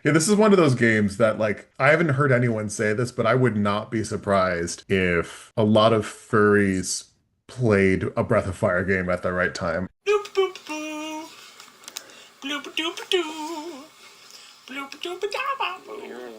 Yeah, this is one of those games that, like, I haven't heard anyone say this, but I would not be surprised if a lot of furries played a Breath of Fire game at the right time. Bloop boop boo. Bloop doop doo. Bloop doop da boo.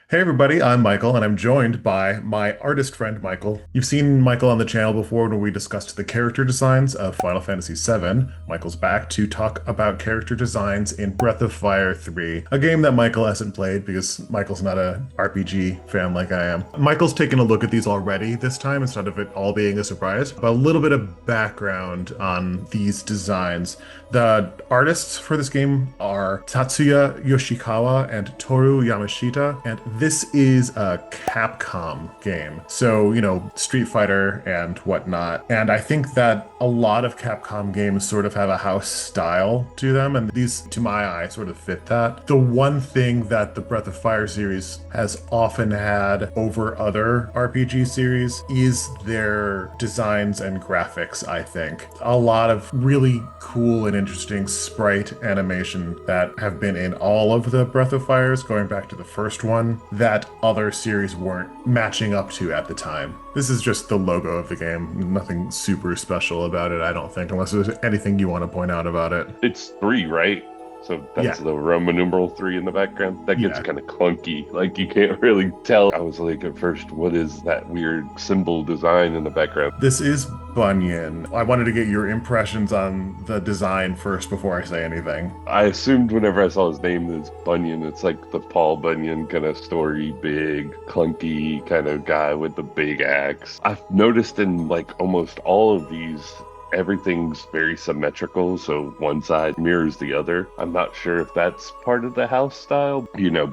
Hey everybody, I'm Michael, and I'm joined by my artist friend Michael. You've seen Michael on the channel before when we discussed the character designs of Final Fantasy VII. Michael's back to talk about character designs in Breath of Fire 3, a game that Michael hasn't played because Michael's not a RPG fan like I am. Michael's taken a look at these already this time instead of it all being a surprise, but a little bit of background on these designs. The artists for this game are Tatsuya Yoshikawa and Toru Yamashita, and this is a Capcom game. So, Street Fighter and whatnot. And I think that a lot of Capcom games sort of have a house style to them, and these, to my eye, sort of fit that. The one thing that the Breath of Fire series has often had over other RPG series is their designs and graphics, I think. A lot of really cool and interesting sprite animation that have been in all of the Breath of Fires, going back to the first one, that other series weren't matching up to at the time. This is just the logo of the game. Nothing super special about it, I don't think, unless there's anything you want to point out about it. It's three, right? So that's Yeah. the Roman numeral three in the background. That gets Yeah. kind of clunky. Like you can't really tell. I was like at first, what is that weird symbol design in the background? This is Bunyan. I wanted to get your impressions on the design first before I say anything. I assumed whenever I saw his name is Bunyan, it's like the Paul Bunyan kind of story, big, clunky kind of guy with the big axe. I've noticed in like almost all of these everything's very symmetrical, so one side mirrors the other. I'm not sure if that's part of the house style.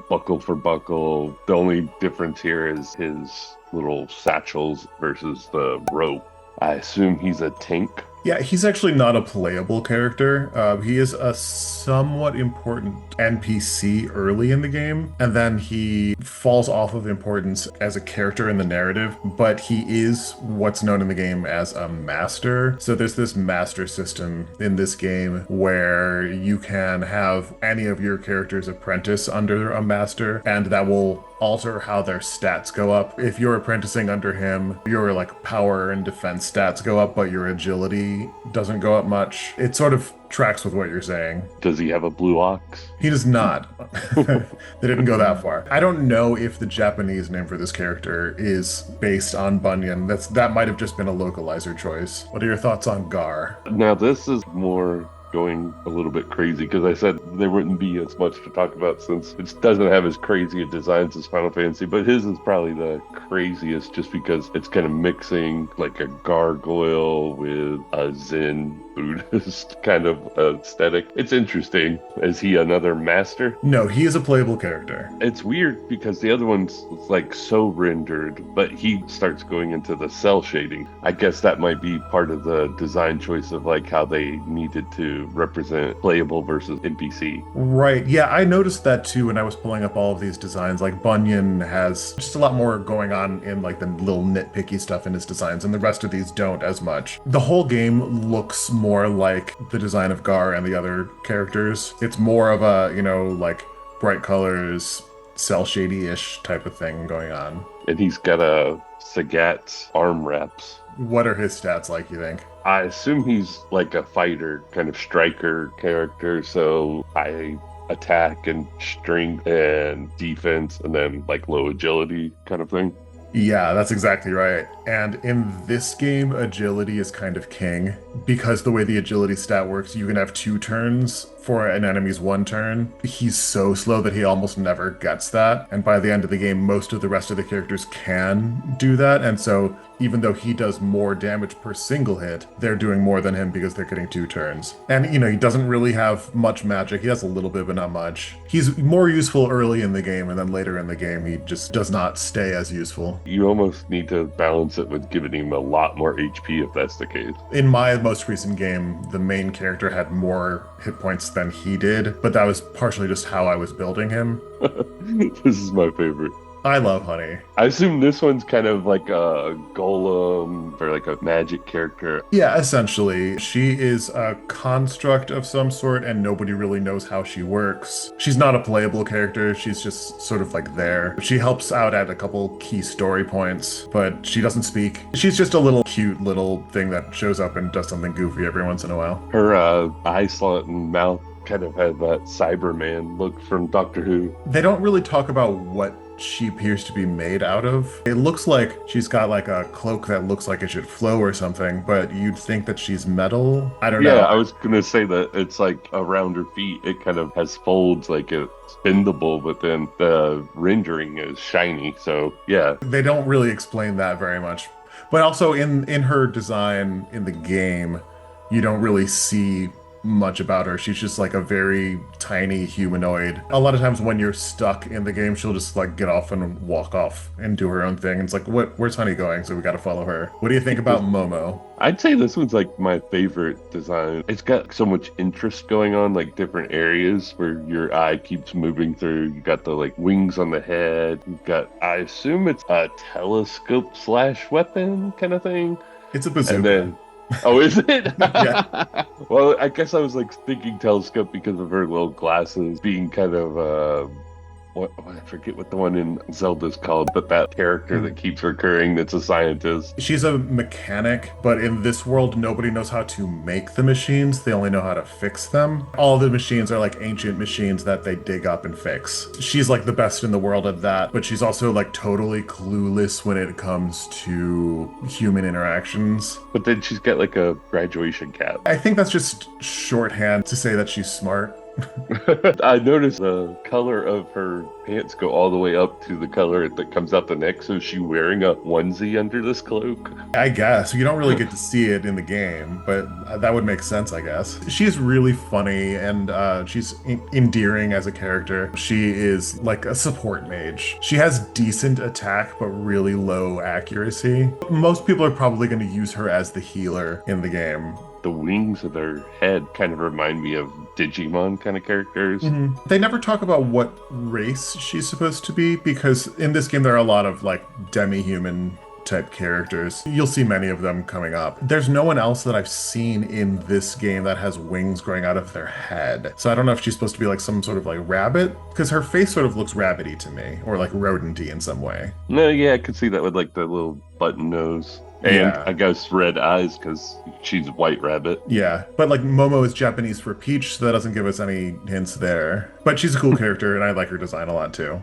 Buckle for buckle. The only difference here is his little satchels versus the rope. I assume he's a tank. Yeah, he's actually not a playable character. He is a somewhat important NPC early in the game, and then he falls off of importance as a character in the narrative, but he is what's known in the game as a master. So there's this master system in this game where you can have any of your characters apprentice under a master, and that will alter how their stats go up. If you're apprenticing under him, your like power and defense stats go up, but your agility doesn't go up much. It sort of tracks with what you're saying. Does he have a blue ox? He does not. They didn't go that far. I don't know if the Japanese name for this character is based on Bunyan. That might have just been a localizer choice. What are your thoughts on Gar? Now this is more going a little bit crazy because I said there wouldn't be as much to talk about since it doesn't have as crazy a designs as Final Fantasy, but his is probably the craziest just because it's kind of mixing like a gargoyle with a Zen Buddhist kind of aesthetic. It's interesting. Is he another master? No, he is a playable character. It's weird because the other one's like so rendered, but he starts going into the cell shading. I guess that might be part of the design choice of like how they needed to represent playable versus NPC. Right. Yeah, I noticed that too when I was pulling up all of these designs. Like Bunyan has just a lot more going on in like the little nitpicky stuff in his designs, and the rest of these don't as much. The whole game looks more like the design of Gar and the other characters. It's more of a, like bright colors, cell shady-ish type of thing going on. And he's got a Sagat's arm wraps. What are his stats like, you think? I assume he's like a fighter, kind of striker character, so I attack and strength and defense and then like low agility kind of thing. Yeah, that's exactly right. And in this game, agility is kind of king because the way the agility stat works, you can have 2 turns for an enemy's 1 turn. He's so slow that he almost never gets that. And by the end of the game, most of the rest of the characters can do that. And so even though he does more damage per single hit, they're doing more than him because they're getting 2 turns. And, he doesn't really have much magic. He has a little bit, but not much. He's more useful early in the game, and then later in the game, he just does not stay as useful. You almost need to balance it with giving him a lot more HP if that's the case. In my most recent game, the main character had more hit points than he did, but that was partially just how I was building him. This is my favorite. I love Honey. I assume this one's kind of like a golem or like a magic character. Yeah, essentially. She is a construct of some sort, and nobody really knows how she works. She's not a playable character, she's just sort of like there. She helps out at a couple key story points, but she doesn't speak. She's just a little cute little thing that shows up and does something goofy every once in a while. Her eye slant and mouth kind of had that Cyberman look from Doctor Who. They don't really talk about what she appears to be made out of. It looks like she's got like a cloak that looks like it should flow or something, but you'd think that she's metal. I don't know. Yeah, I was gonna say that it's like around her feet, it kind of has folds like it's bendable, but then the rendering is shiny. So yeah, They don't really explain that very much. But also in her design in the game, you don't really see much about her. She's just like a very tiny humanoid. A lot of times when you're stuck in the game, she'll just like get off and walk off and do her own thing. It's like, where's Honey going? So we got to follow her. What do you think about Momo? I'd say this one's like my favorite design. It's got so much interest going on, like different areas where your eye keeps moving through. You got the like wings on the head. You've got, I assume it's a telescope slash weapon kind of thing. It's a bazooka. And then, oh, is it? Yeah. Well, I guess I was like thinking telescope because of her little glasses being kind of I forget what the one in Zelda's called, but that character that keeps recurring that's a scientist. She's a mechanic, but in this world, nobody knows how to make the machines. They only know how to fix them. All the machines are like ancient machines that they dig up and fix. She's like the best in the world at that, but she's also like totally clueless when it comes to human interactions. But then she's got like a graduation cap. I think that's just shorthand to say that she's smart. I noticed the color of her pants go all the way up to the color that comes out the neck. So is she wearing a onesie under this cloak? I guess. You don't really get to see it in the game, but that would make sense, I guess. She's really funny and she's endearing as a character. She is like a support mage. She has decent attack, but really low accuracy. Most people are probably going to use her as the healer in the game. The wings of their head kind of remind me of Digimon kind of characters. They never talk about what race she's supposed to be, because in this game there are a lot of like demi-human type characters. You'll see many of them coming up. There's no one else that I've seen in this game that has wings growing out of their head. So I don't know if she's supposed to be like some sort of like rabbit, because her face sort of looks rabbity to me, or like rodenty in some way. No, yeah, I could see that with like the little button nose. And Yeah. I guess red eyes because she's White Rabbit. Yeah, but like Momo is Japanese for peach, so that doesn't give us any hints there. But she's a cool character, and I like her design a lot too.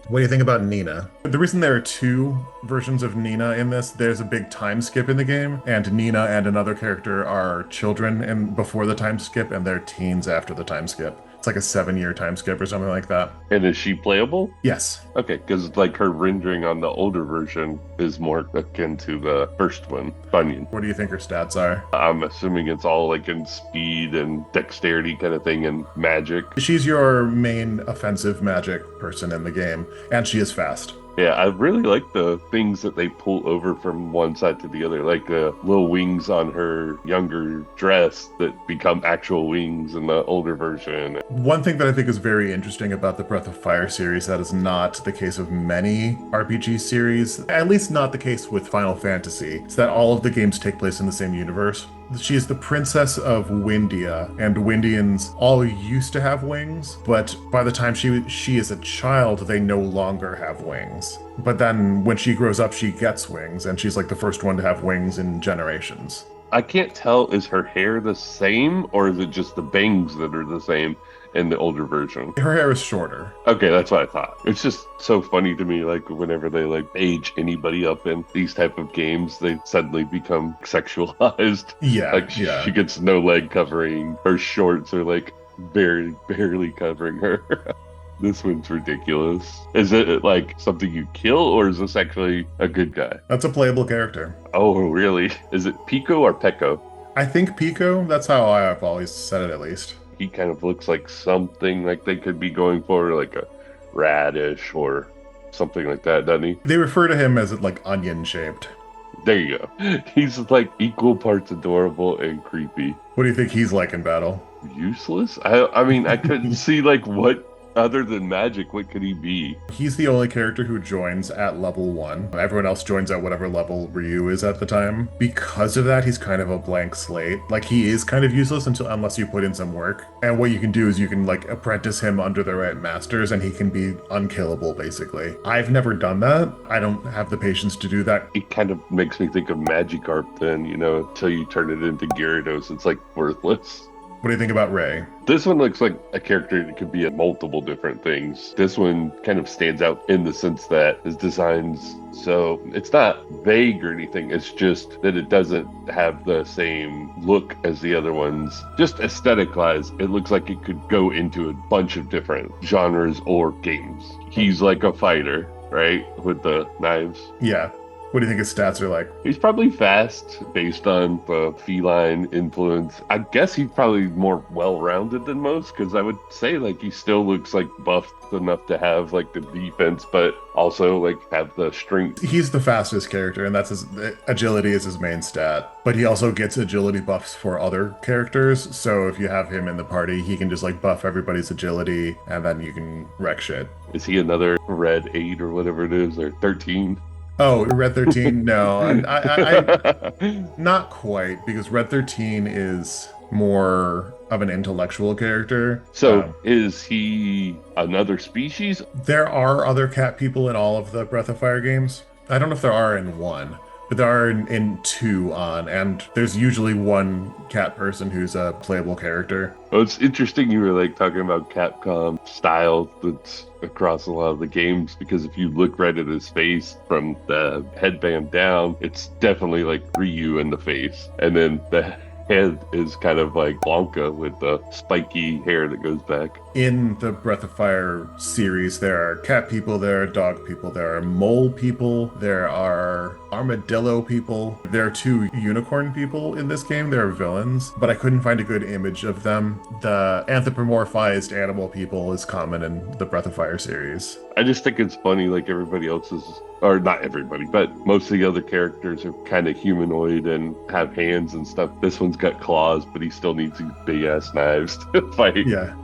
What do you think about Nina? The reason there are two versions of Nina in this, there's a big time skip in the game, and Nina and another character are children and before the time skip, and they're teens after the time skip. It's like a 7-year time skip or something like that. And is she playable? Yes. Okay, because like her rendering on the older version is more akin to the first one, Bunyan. What do you think her stats are? I'm assuming it's all like in speed and dexterity kind of thing and magic. She's your main offensive magic person in the game, and she is fast. Yeah, I really like the things that they pull over from one side to the other, like the little wings on her younger dress that become actual wings in the older version. One thing that I think is very interesting about the Breath of Fire series that is not the case of many RPG series, at least not the case with Final Fantasy, is that all of the games take place in the same universe. She is the princess of Windia, and Windians all used to have wings, but by the time she is a child, they no longer have wings. But then when she grows up, she gets wings, and she's like the first one to have wings in generations. I can't tell, is her hair the same or is it just the bangs that are the same in the older version? Her hair is shorter. Okay, that's what I thought. It's just so funny to me, like whenever they like age anybody up in these type of games, they suddenly become sexualized. Yeah, Like yeah. she gets no leg covering. Her shorts are like barely covering her. This one's ridiculous. Is it like something you kill or is this actually a good guy? That's a playable character. Oh, really? Is it Pico or Pecco? I think Pico, that's how I've always said it at least. He kind of looks like something like they could be going for, like a radish or something like that, doesn't he? They refer to him as like onion shaped. There you go. He's like equal parts adorable and creepy. What do you think he's like in battle? Useless? I mean, I couldn't see like what Other than magic, what could he be? He's the only character who joins at level 1. Everyone else joins at whatever level Ryu is at the time. Because of that, he's kind of a blank slate. Like, he is kind of useless unless you put in some work. And what you can do is you can, like, apprentice him under the right masters, and he can be unkillable, basically. I've never done that. I don't have the patience to do that. It kind of makes me think of Magikarp then, until you turn it into Gyarados, it's like worthless. What do you think about Ray? This one looks like a character that could be at multiple different things. This one kind of stands out in the sense that his designs, so it's not vague or anything, it's just that it doesn't have the same look as the other ones. Just aesthetic-wise, it looks like it could go into a bunch of different genres or games. He's like a fighter, right? With the knives. Yeah. What do you think his stats are like? He's probably fast based on the feline influence. I guess he's probably more well-rounded than most, because I would say like he still looks like buffed enough to have like the defense, but also like have the strength. He's the fastest character, and that's his agility is his main stat. But he also gets agility buffs for other characters. So if you have him in the party, he can just like buff everybody's agility, and then you can wreck shit. Is he another red 8 or whatever it is, or 13? Oh, Red 13? No, I not quite, because Red 13 is more of an intellectual character. So is he another species? There are other cat people in all of the Breath of Fire games. I don't know if there are in 1, but there are in 2 on, and there's usually one cat person who's a playable character. Well, it's interesting you were like talking about Capcom style that's across a lot of the games, because if you look right at his face from the headband down, it's definitely like Ryu in the face, and then the head is kind of like Blanca with the spiky hair that goes back. In the Breath of Fire series, there are cat people, there are dog people, there are mole people, there are armadillo people. There are 2 unicorn people in this game. There are villains, but I couldn't find a good image of them. The anthropomorphized animal people is common in the Breath of Fire series. I just think it's funny, like everybody else's, or not everybody, but most of the other characters are kind of humanoid and have hands and stuff. This one's got claws, but he still needs these big ass knives to fight. Yeah.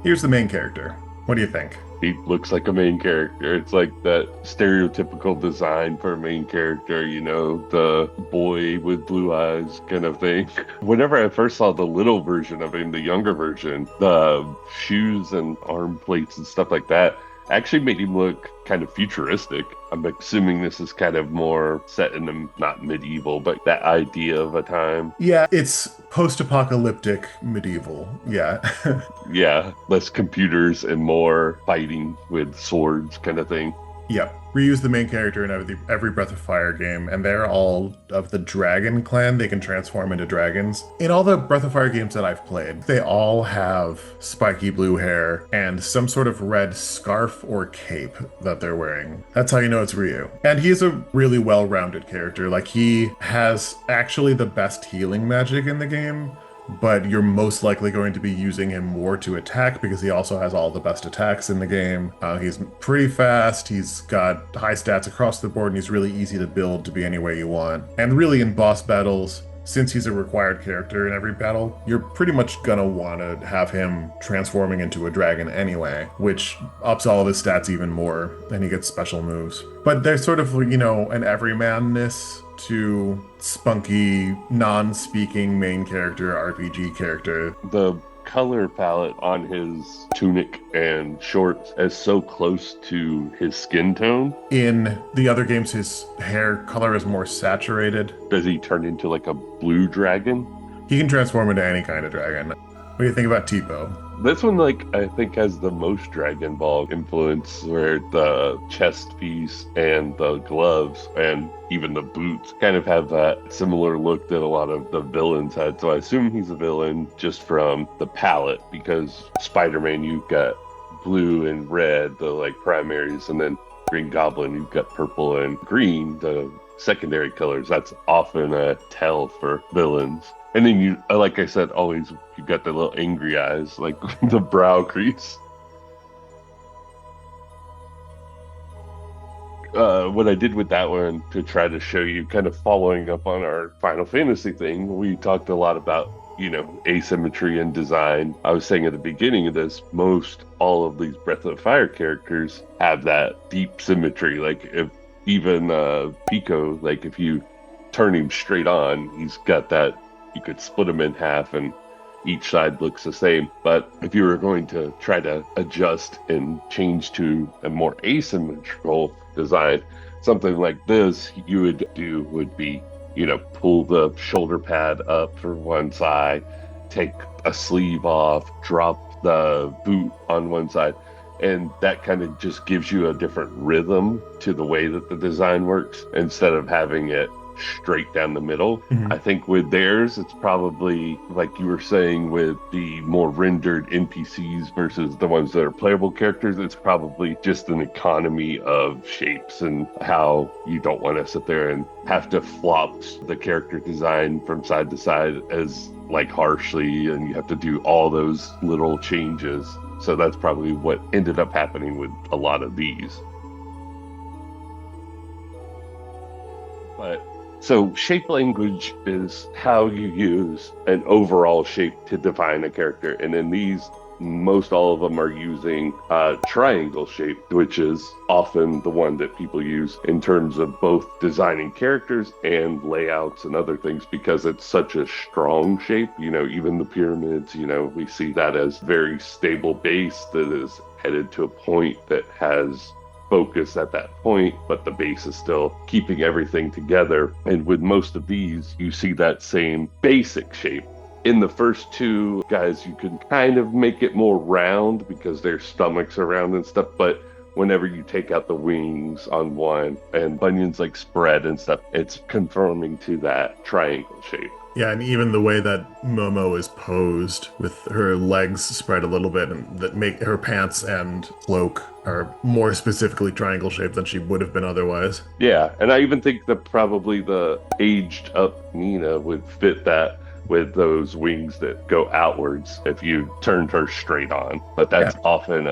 Here's the main character. What do you think? He looks like a main character. It's like that stereotypical design for a main character, the boy with blue eyes kind of thing. Whenever I first saw the little version of him, the younger version, the shoes and arm plates and stuff like that actually made him look kind of futuristic. I'm assuming this is kind of more set in the, not medieval, but that idea of a time. Yeah, it's post-apocalyptic medieval. Yeah. Yeah, less computers and more fighting with swords kind of thing. Yep. Ryu's the main character in every Breath of Fire game, and they're all of the Dragon Clan. They can transform into dragons. In all the Breath of Fire games that I've played, they all have spiky blue hair and some sort of red scarf or cape that they're wearing. That's how you know it's Ryu. And he's a really well-rounded character. Like, he has actually the best healing magic in the game, but you're most likely going to be using him more to attack because he also has all the best attacks in the game. He's pretty fast, he's got high stats across the board, and he's really easy to build to be any way you want. And really in boss battles, since he's a required character in every battle, you're pretty much gonna want to have him transforming into a dragon anyway, which ups all of his stats even more, and he gets special moves. But there's sort of, an everymanness to spunky, non-speaking main character, RPG character. The color palette on his tunic and shorts is so close to his skin tone. In the other games, his hair color is more saturated. Does he turn into like a blue dragon? He can transform into any kind of dragon. What do you think about Tipo? This one, I think has the most Dragon Ball influence, where the chest piece and the gloves and even the boots kind of have that similar look that a lot of the villains had. So I assume he's a villain just from the palette, because Spider-Man, you've got blue and red, the primaries, and then Green Goblin, you've got purple and green, the secondary colors. That's often a tell for villains. And then you, like I said, always you got the little angry eyes, like the brow crease. What I did with that one to try to show you, kind of following up on our Final Fantasy thing, we talked a lot about asymmetry in design. I was saying at the beginning of this, most all of these Breath of Fire characters have that deep symmetry. Like if even Pico, like if you turn him straight on, he's got that, you could split him in half and each side looks the same. But if you were going to try to adjust and change to a more asymmetrical design, something like this you would be, pull the shoulder pad up for one side, take a sleeve off, drop the boot on one side, and that kind of just gives you a different rhythm to the way that the design works instead of having it straight down the middle. I think with theirs, it's probably like you were saying with the more rendered NPCs versus the ones that are playable characters, it's probably just an economy of shapes and how you don't want to sit there and have to flop the character design from side to side as like harshly, and you have to do all those little changes. So that's probably what ended up happening with a lot of these. But so shape language is how you use an overall shape to define a character. And in these, most all of them are using triangle shape, which is often the one that people use in terms of both designing characters and layouts and other things, because it's such a strong shape. Even the pyramids, we see that as very stable base that is headed to a point that has focus at that point, but the base is still keeping everything together. And with most of these, you see that same basic shape. In the first two guys, you can kind of make it more round because their stomachs are round and stuff, but whenever you take out the wings on one and Bunyan's like spread and stuff, it's conforming to that triangle shape. Yeah, and even the way that Momo is posed with her legs spread a little bit, and that make her pants and cloak are more specifically triangle shaped than she would have been otherwise. Yeah, and I even think that probably the aged up Nina would fit that with those wings that go outwards if you turned her straight on. But that's often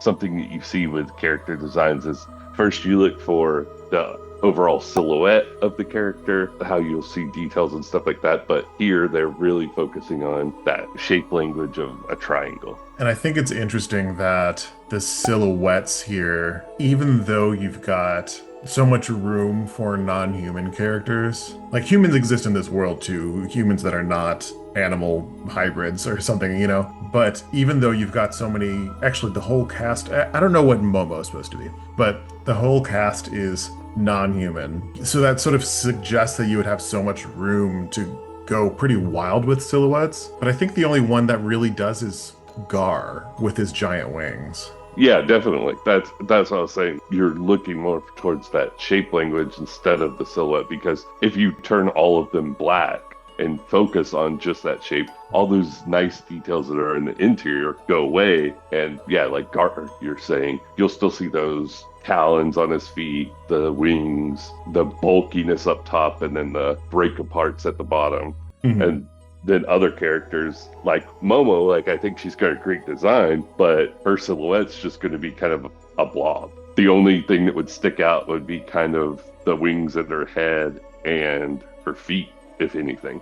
something that you see with character designs is first you look for the overall silhouette of the character, how you'll see details and stuff like that. But here they're really focusing on that shape language of a triangle. And I think it's interesting that the silhouettes here, even though you've got so much room for non-human characters, like humans exist in this world too, humans that are not animal hybrids or something, but even though you've got so many, actually the whole cast, I don't know what Momo is supposed to be, but the whole cast is non-human. So that sort of suggests that you would have so much room to go pretty wild with silhouettes. But I think the only one that really does is Gar with his giant wings. Yeah, definitely. That's what I was saying. You're looking more towards that shape language instead of the silhouette, because if you turn all of them black and focus on just that shape, all those nice details that are in the interior go away. And yeah, like Gar, you're saying, you'll still see those talons on his feet, the wings, the bulkiness up top, and then the break aparts at the bottom. And then other characters like Momo, like I think she's got a great design, but her silhouette's just going to be kind of a blob. The only thing that would stick out would be kind of the wings at her head and her feet, if anything.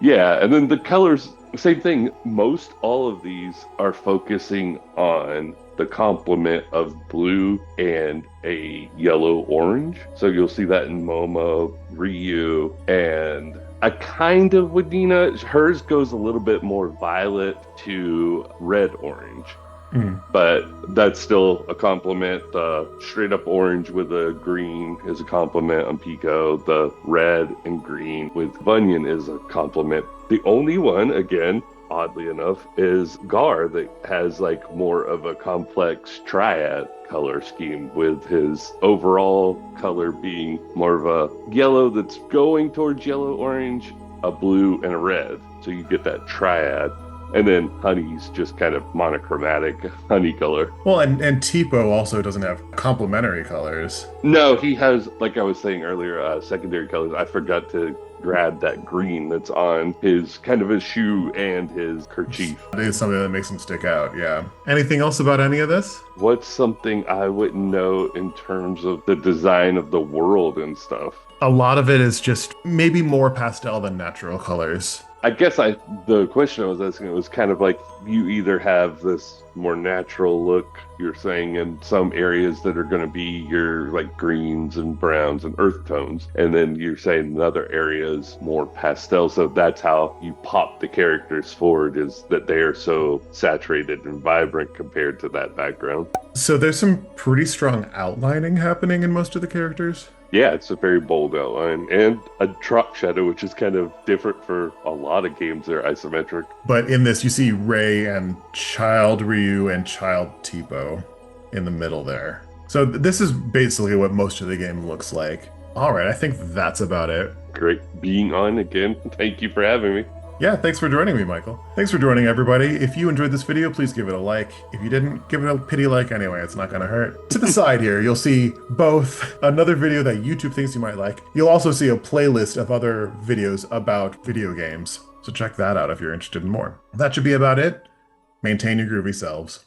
Yeah, and then the colors, same thing. Most all of these are focusing on the complement of blue and a yellow-orange. So you'll see that in Momo, Ryu, and I kind of with Nina. Hers goes a little bit more violet to red-orange. But that's still a compliment. The straight up orange with a green is a compliment on Pico. The red and green with Bunyan is a compliment. The only one, again, oddly enough, is Gar that has like more of a complex triad color scheme, with his overall color being more of a yellow that's going towards yellow-orange, a blue, and a red. So you get that triad. And then Honey's just kind of monochromatic honey color. Well, and Tipo also doesn't have complementary colors. No, he has, like I was saying earlier, secondary colors. I forgot to grab that green that's on his kind of his shoe and his kerchief. It is something that makes him stick out, yeah. Anything else about any of this? What's something I wouldn't know in terms of the design of the world and stuff? A lot of it is just maybe more pastel than natural colors. I guess the question I was asking was kind of like you either have this more natural look, you're saying, in some areas that are going to be your like greens and browns and earth tones, and then you're saying in other areas more pastel. So that's how you pop the characters forward, is that they are so saturated and vibrant compared to that background. So there's some pretty strong outlining happening in most of the characters. Yeah, it's a very bold outline and a drop shadow, which is kind of different for a lot of games that are isometric. But in this, you see Rei and Child Ryu and Child Tipo in the middle there. So this is basically what most of the game looks like. All right, I think that's about it. Great being on again. Thank you for having me. Yeah, thanks for joining me, Michael. Thanks for joining, everybody. If you enjoyed this video, please give it a like. If you didn't, give it a pity like anyway. It's not gonna hurt. To the side here, you'll see both another video that YouTube thinks you might like. You'll also see a playlist of other videos about video games. So check that out if you're interested in more. That should be about it. Maintain your groovy selves.